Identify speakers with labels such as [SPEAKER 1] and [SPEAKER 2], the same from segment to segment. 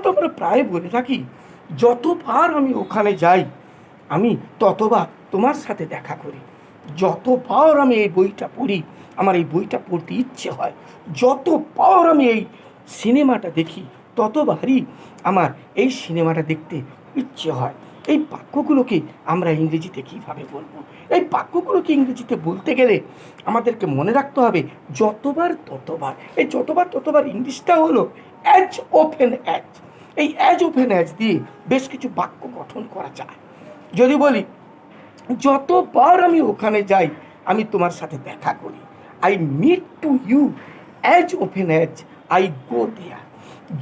[SPEAKER 1] তো আমরা প্রায় বলে থাকি, যতবার আমি ওখানে যাই আমি ততবার তোমার সাথে দেখা করি। যতবার আমি এই বইটা পড়ি আমার এই বইটা পড়তে ইচ্ছে হয়। যতবার আমি এই সিনেমাটা দেখি ততবারই আমার এই সিনেমাটা দেখতে ইচ্ছে হয়। এই বাক্যগুলোকে আমরা ইংরেজিতে কীভাবে বলবো? এই বাক্যগুলোকে ইংরেজিতে বলতে গেলে আমাদেরকে মনে রাখতে হবে যতবার ততবার। এই যতবার ততবার ইংলিশটা হলো অ্যাজ ওপেন অ্যাজ। এই অ্যাজ ওপেন অ্যাজ দিয়ে বেশ কিছু বাক্য গঠন করা যায়। যদি বলি, যতবার আমি ওখানে যাই আমি তোমার সাথে দেখা করি, I meet to you as often as I go there.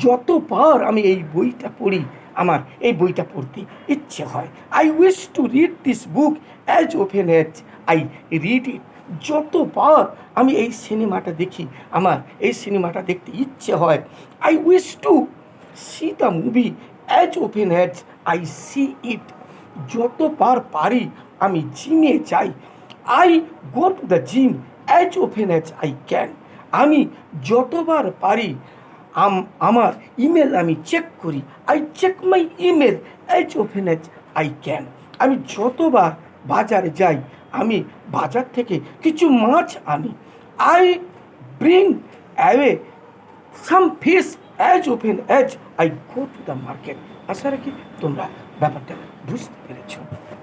[SPEAKER 1] যতবার আমি এই বইটা পড়ি আমার এই বইটা পড়তে ইচ্ছে হয়। I wish to read this book as often as I read it. যতবার আমি এই সিনেমাটা দেখি আমার এই সিনেমাটা দেখতে ইচ্ছে হয়। I wish to see the movie as often as I see it. যতবার পারি আমি জিমে যাই। I go to the gym as often as I can. আমি যতবার পারি আমার ইমেল আমি চেক করি। I check my email as often as I can. আমি যতবার বাজারে যাই আমি বাজার থেকে কিছু মাছ আনি। I bring away some fish as often as I go to the market. আশা রাখি তোমরা ব্যাপারটা বুঝতে পেরেছো।